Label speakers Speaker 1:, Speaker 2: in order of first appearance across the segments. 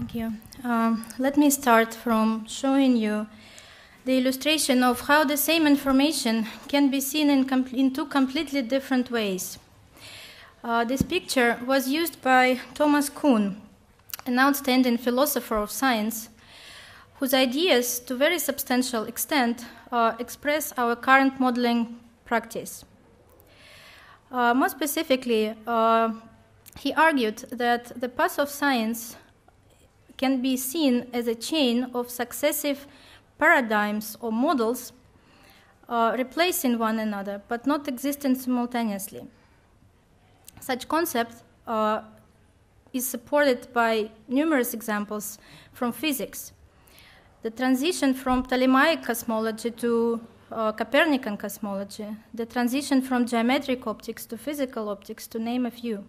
Speaker 1: Thank you. Let me start from showing you the illustration of how the same information can be seen in two completely different ways. This picture was used by Thomas Kuhn, an outstanding philosopher of science, whose ideas, to a very substantial extent, express our current modeling practice. More specifically, he argued that the path of science can be seen as a chain of successive paradigms or models replacing one another, but not existing simultaneously. Such concept is supported by numerous examples from physics. The transition from Ptolemaic cosmology to Copernican cosmology, the transition from geometric optics to physical optics, to name a few.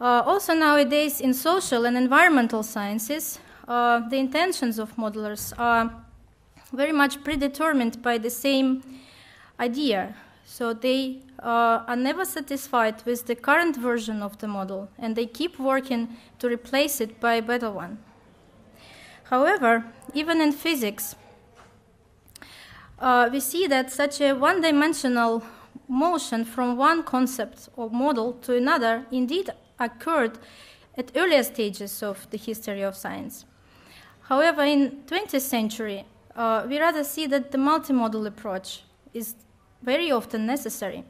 Speaker 1: Also nowadays in social and environmental sciences, the intentions of modelers are very much predetermined by the same idea. So they are never satisfied with the current version of the model, and they keep working to replace it by a better one. However, even in physics, we see that such a one-dimensional motion from one concept or model to another indeed occurred at earlier stages of the history of science. However, in 20th century, we rather see that the multimodal approach is very often necessary.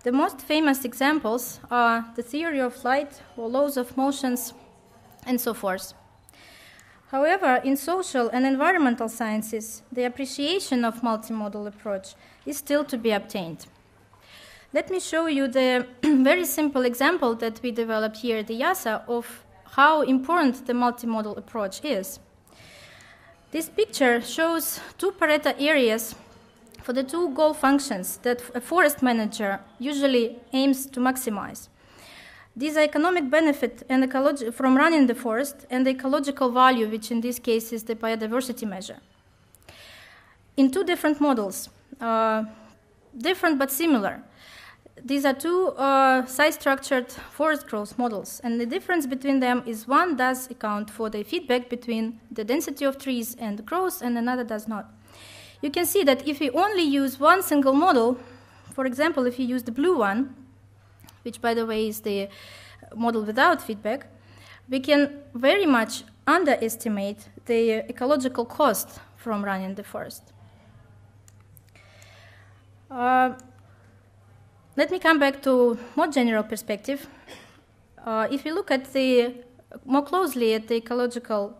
Speaker 1: The most famous examples are the theory of light or laws of motions and so forth. However, in social and environmental sciences, the appreciation of multimodal approach is still to be obtained. Let me show you the very simple example that we developed here at the IIASA of how important the multimodal approach is. This picture shows two Pareto areas for the two goal functions that a forest manager usually aims to maximize. These are economic benefit and from running the forest and the ecological value, which in this case is the biodiversity measure. In two different models, different but similar. These are two size-structured forest growth models, and the difference between them is one does account for the feedback between the density of trees and growth, and another does not. You can see that if we only use one single model, for example, if you use the blue one, which by the way is the model without feedback, we can very much underestimate the ecological cost from running the forest. Let me come back to more general perspective. If we look at more closely at the ecological,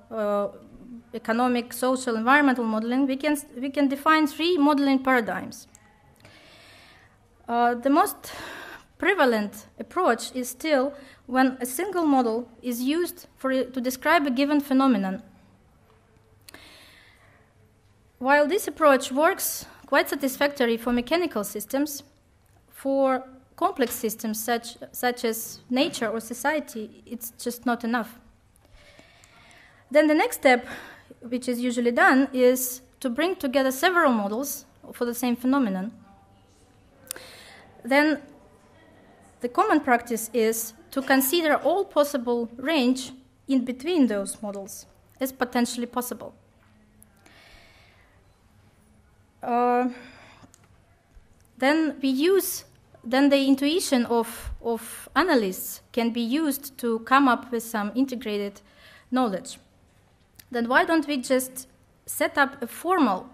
Speaker 1: economic, social, environmental modeling, we can define three modeling paradigms. The most prevalent approach is still when a single model is used to describe a given phenomenon. While this approach works quite satisfactorily for mechanical systems, for complex systems such as nature or society, it's just not enough. Then the next step, which is usually done, is to bring together several models for the same phenomenon. Then the common practice is to consider all possible range in between those models as potentially possible. Then the intuition of analysts can be used to come up with some integrated knowledge. Then why don't we just set up a formal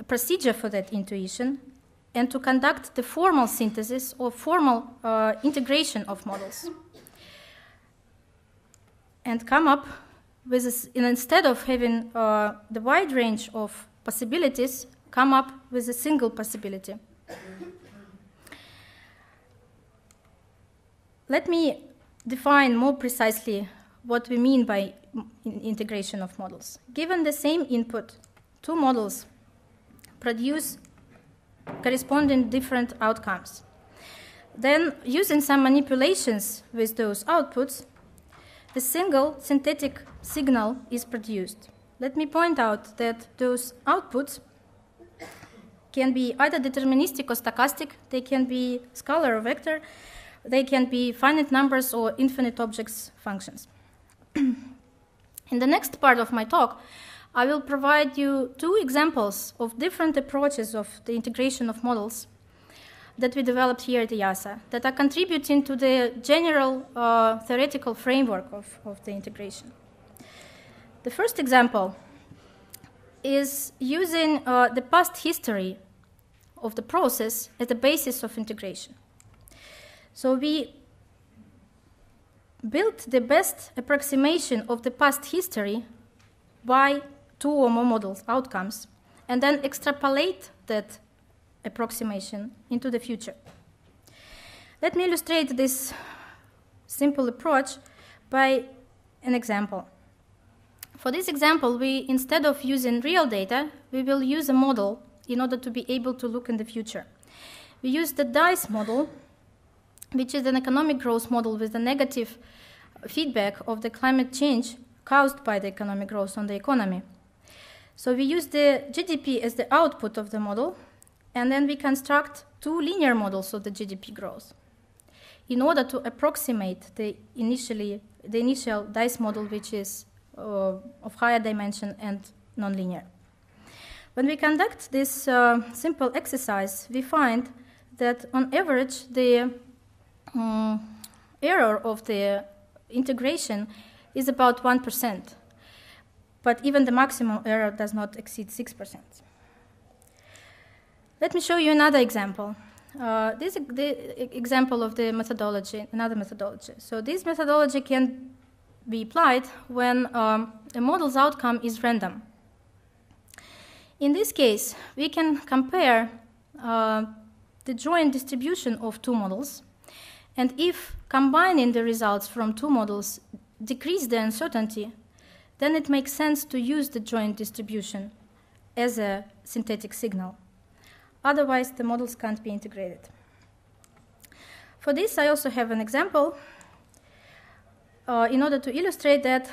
Speaker 1: procedure for that intuition and to conduct the formal synthesis or formal integration of models and come up with, instead of having the wide range of possibilities, come up with a single possibility. Let me define more precisely what we mean by integration of models. Given the same input, two models produce corresponding different outcomes. Then, using some manipulations with those outputs, a single synthetic signal is produced. Let me point out that those outputs can be either deterministic or stochastic. They can be scalar or vector. They can be finite numbers or infinite objects functions. In the next part of my talk, I will provide you 2 examples of different approaches of the integration of models that we developed here at IIASA that are contributing to the general theoretical framework of the integration. The first example is using the past history of the process as the basis of integration. So we built the best approximation of the past history by 2 or more models outcomes, and then extrapolate that approximation into the future. Let me illustrate this simple approach by an example. For this example, we, instead of using real data, we will use a model in order to be able to look in the future. We use the DICE model, which is an economic growth model with a negative feedback of the climate change caused by the economic growth on the economy. So we use the GDP as the output of the model, and then we construct 2 linear models of the GDP growth in order to approximate the initial DICE model, which is of higher dimension and nonlinear. When we conduct this simple exercise, we find that on average the error of the integration is about 1%, but even the maximum error does not exceed 6%. Let me show you another example. This is the example of the methodology, another methodology. So this methodology can be applied when a model's outcome is random. In this case, we can compare the joint distribution of 2 models, and if combining the results from 2 models decrease the uncertainty, then it makes sense to use the joint distribution as a synthetic signal. Otherwise, the models can't be integrated. For this, I also have an example. In order to illustrate that,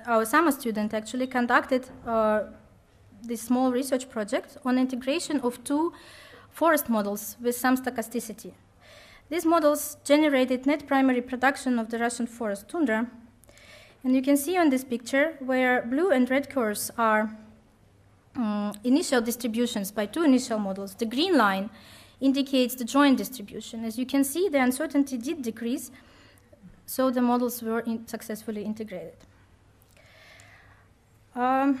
Speaker 1: our summer student actually conducted this small research project on integration of 2 forest models with some stochasticity. These models generated net primary production of the Russian forest tundra. And you can see on this picture where blue and red curves are initial distributions by 2 initial models. The green line indicates the joint distribution. As you can see, the uncertainty did decrease, so the models were successfully integrated. In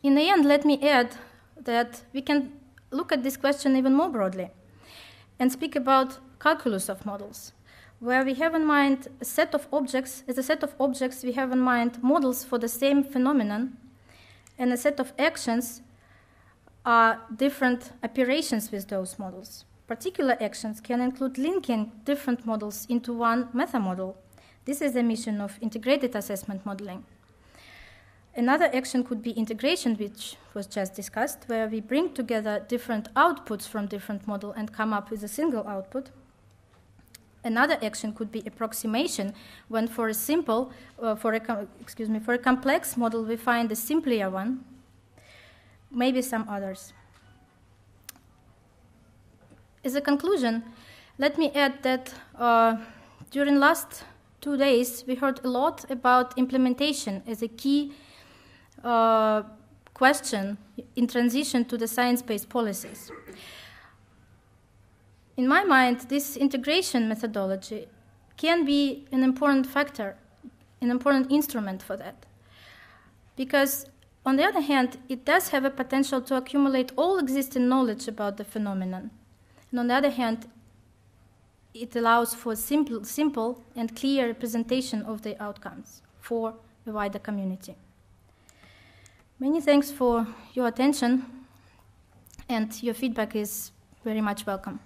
Speaker 1: the end, let me add that we can look at this question even more broadly and speak about calculus of models, where we have in mind a set of objects. As a set of objects, we have in mind models for the same phenomenon, and a set of actions are different operations with those models. Particular actions can include linking different models into one meta-model. This is the mission of integrated assessment modeling. Another action could be integration, which was just discussed, where we bring together different outputs from different models and come up with a single output. Another action could be approximation, when for a complex model we find a simpler one, maybe some others. As a conclusion, let me add that during last 2 days we heard a lot about implementation as a key question in transition to the science-based policies. In my mind, this integration methodology can be an important factor, an important instrument for that. Because on the other hand, it does have a potential to accumulate all existing knowledge about the phenomenon. And on the other hand, it allows for simple and clear representation of the outcomes for the wider community. Many thanks for your attention, and your feedback is very much welcome.